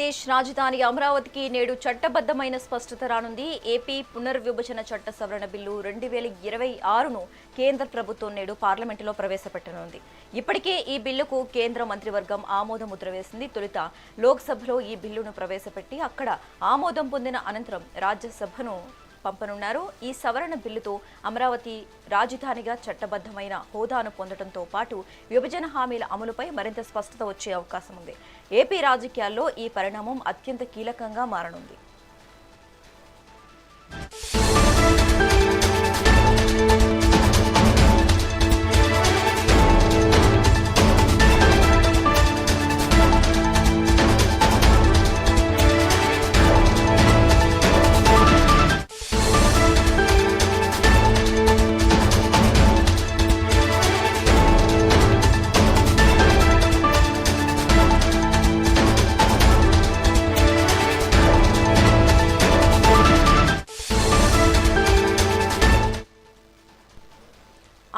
ఆంధ్రప్రదేశ్ రాజధాని అమరావతికి నేడు చట్టబద్దమైన స్పష్టత రానుంది. ఏపీ పునర్విభజన చట్ట సవరణ బిల్లు 2026ను కేంద్ర ప్రభుత్వం నేడు పార్లమెంటులో ప్రవేశపెట్టనుంది. ఇప్పటికే ఈ బిల్లుకు కేంద్ర మంత్రివర్గం ఆమోద ముద్ర వేసింది. తొలుత లోక్సభలో ఈ బిల్లును ప్రవేశపెట్టి అక్కడ ఆమోదం పొందిన అనంతరం రాజ్యసభను పంపనున్నారు. ఈ సవరణ బిల్లుతో అమరావతి రాజధానిగా చట్టబద్దమైన హోదాను పొందడంతో పాటు విభజన హామీల అమలుపై మరింత స్పష్టత వచ్చే అవకాశం ఉంది. ఏపీ రాజకీయాల్లో ఈ పరిణామం అత్యంత కీలకంగా మారనుంది.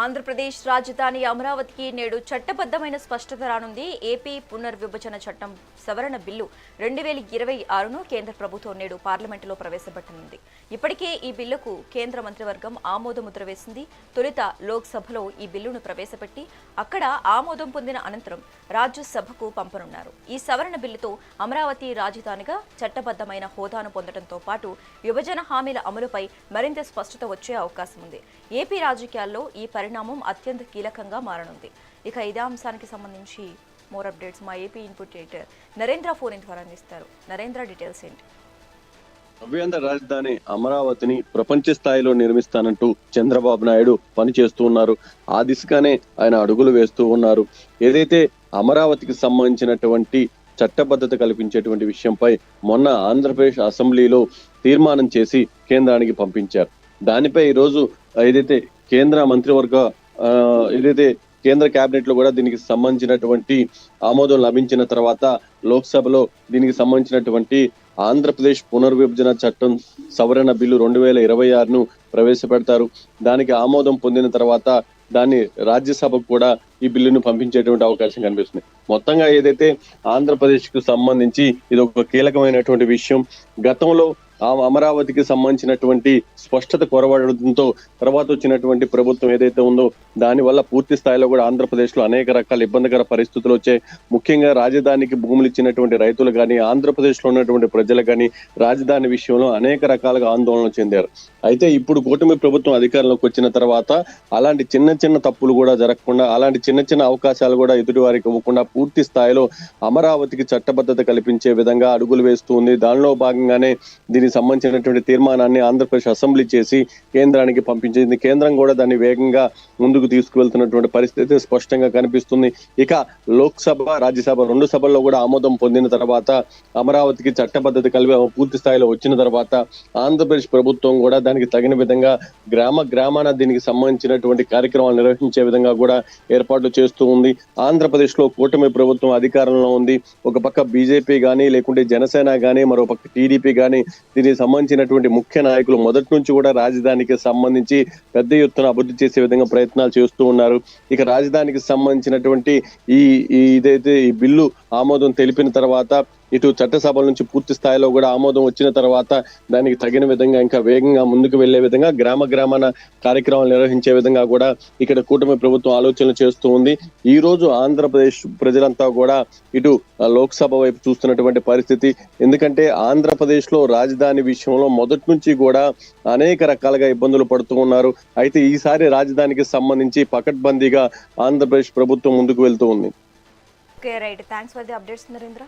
ఆంధ్రప్రదేశ్ రాజధాని అమరావతికి నేడు చట్టబద్దమైన స్పష్టత రానుంది. ఏపీ పునర్విభజన చట్టం సవరణ బిల్లు 2026ను కేంద్ర ప్రభుత్వం నేడు పార్లమెంటులో ప్రవేశపెట్టనుంది. ఇప్పటికే ఈ బిల్లుకు కేంద్ర మంత్రివర్గం ఆమోద ముద్ర వేసింది. తొలుత లోక్సభలో ఈ బిల్లును ప్రవేశపెట్టి అక్కడ ఆమోదం పొందిన అనంతరం రాజ్యసభకు పంపనున్నారు. ఈ సవరణ బిల్లుతో అమరావతి రాజధానిగా చట్టబద్దమైన హోదాను పొందడంతో పాటు విభజన హామీల అమలుపై మరింత స్పష్టత వచ్చే అవకాశం ఉంది. ఏపీ రాజకీయాల్లో ఈ పరిణామం అత్యంత కీలకంగా మారనుంది. ఇక ఇదే అంశానికి సంబంధించి మోర్ అప్డేట్స్ మా AP input editor Narendra phone ద్వారా అందిస్తారు. నరేంద్ర, డీటెయిల్స్ ఏంటి? నవ్యాంధ్ర రాజధాని అమరావతిని ప్రపంచ స్థాయిలో నిర్మిస్తానంటూ చంద్రబాబు నాయుడు పనిచేస్తూ ఉన్నారు. ఆ దిశగానే ఆయన అడుగులు వేస్తూ ఉన్నారు. ఏదైతే అమరావతికి సంబంధించినటువంటి చట్టబద్ధత కల్పించేటువంటి విషయంపై మొన్న ఆంధ్రప్రదేశ్ అసెంబ్లీలో తీర్మానం చేసి కేంద్రానికి పంపించారు. దానిపై ఈరోజు ఏదైతే కేంద్ర మంత్రివర్గ ఏదైతే కేంద్ర కేబినెట్ లో కూడా దీనికి సంబంధించినటువంటి ఆమోదం లభించిన తర్వాత లోక్సభలో దీనికి సంబంధించినటువంటి ఆంధ్రప్రదేశ్ పునర్విభజన చట్టం సవరణ బిల్లు 2026ను ప్రవేశపెడతారు. దానికి ఆమోదం పొందిన తర్వాత దాన్ని రాజ్యసభకు కూడా ఈ బిల్లును పంపించేటువంటి అవకాశం కనిపిస్తుంది. మొత్తంగా ఏదైతే ఆంధ్రప్రదేశ్ కు సంబంధించి ఇది ఒక కీలకమైనటువంటి విషయం. గతంలో అమరావతికి సంబంధించినటువంటి స్పష్టత కొరవడంతో తర్వాత వచ్చినటువంటి ప్రభుత్వం ఏదైతే ఉందో దాని వల్ల పూర్తి స్థాయిలో కూడా ఆంధ్రప్రదేశ్ లో అనేక రకాల ఇబ్బందికర పరిస్థితులు వచ్చాయి. ముఖ్యంగా రాజధానికి భూములు ఇచ్చినటువంటి రైతులు కానీ ఆంధ్రప్రదేశ్ లో ఉన్నటువంటి ప్రజలు కానీ రాజధాని విషయంలో అనేక రకాలుగా ఆందోళన చెందారు. అయితే ఇప్పుడు కూటమి ప్రభుత్వం అధికారంలోకి వచ్చిన తర్వాత అలాంటి చిన్న చిన్న తప్పులు కూడా జరగకుండా అలాంటి చిన్న చిన్న అవకాశాలు కూడా ఎదుటి వారికి ఇవ్వకుండా పూర్తి స్థాయిలో అమరావతికి చట్టబద్ధత కల్పించే విధంగా అడుగులు వేస్తూ ఉంది. దానిలో భాగంగానే దీనికి సంబంధించినటువంటి తీర్మానాన్ని ఆంధ్రప్రదేశ్ అసెంబ్లీ చేసి కేంద్రానికి పంపించింది. కేంద్రం కూడా దాన్ని వేగంగా ముందుకు తీసుకువెళ్తున్నటువంటి పరిస్థితి స్పష్టంగా కనిపిస్తుంది. ఇక లోక్సభ, రాజ్యసభ రెండు సభల్లో కూడా ఆమోదం పొందిన తర్వాత అమరావతికి చట్టబద్ధత పూర్తి స్థాయిలో వచ్చిన తర్వాత ఆంధ్రప్రదేశ్ ప్రభుత్వం కూడా దానికి తగిన విధంగా గ్రామాన దీనికి సంబంధించినటువంటి కార్యక్రమాలు నిర్వహించే విధంగా కూడా ఏర్పాట్లు చేస్తూ ఉంది. ఆంధ్రప్రదేశ్ లో కూటమి ప్రభుత్వం అధికారంలో ఉంది. ఒక పక్క బీజేపీ గానీ లేకుంటే జనసేన గానీ మరో పక్క టీడీపీ గానీ దీనికి సంబంధించినటువంటి ముఖ్య నాయకులు మొదటి నుంచి కూడా రాజధానికి సంబంధించి పెద్ద ఎత్తున అభివృద్ధి చేసే విధంగా ప్రయత్నాలు చేస్తూ ఉన్నారు. ఇక రాజధానికి సంబంధించినటువంటి ఇదైతే ఈ బిల్లు ఆమోదం తెలిపిన తర్వాత ఇటు చట్టసభల నుంచి పూర్తి స్థాయిలో కూడా ఆమోదం వచ్చిన తర్వాత దానికి తగిన విధంగా ఇంకా వేగంగా ముందుకు వెళ్లే విధంగా గ్రామాన కార్యక్రమాలు నిర్వహించే విధంగా కూడా ఇక్కడ కూటమి ప్రభుత్వం ఆలోచనలు చేస్తూ ఉంది. ఈ రోజు ఆంధ్రప్రదేశ్ ప్రజలంతా కూడా ఇటు లోక్సభ వైపు చూస్తున్నటువంటి పరిస్థితి. ఎందుకంటే ఆంధ్రప్రదేశ్ లో రాజధాని విషయంలో మొదటి నుంచి కూడా అనేక రకాలుగా ఇబ్బందులు పడుతూ ఉన్నారు. అయితే ఈసారి రాజధానికి సంబంధించి పకడ్బందీగా ఆంధ్రప్రదేశ్ ప్రభుత్వం ముందుకు వెళ్తూ ఉంది. Okay, right. Thanks for the updates Narendra.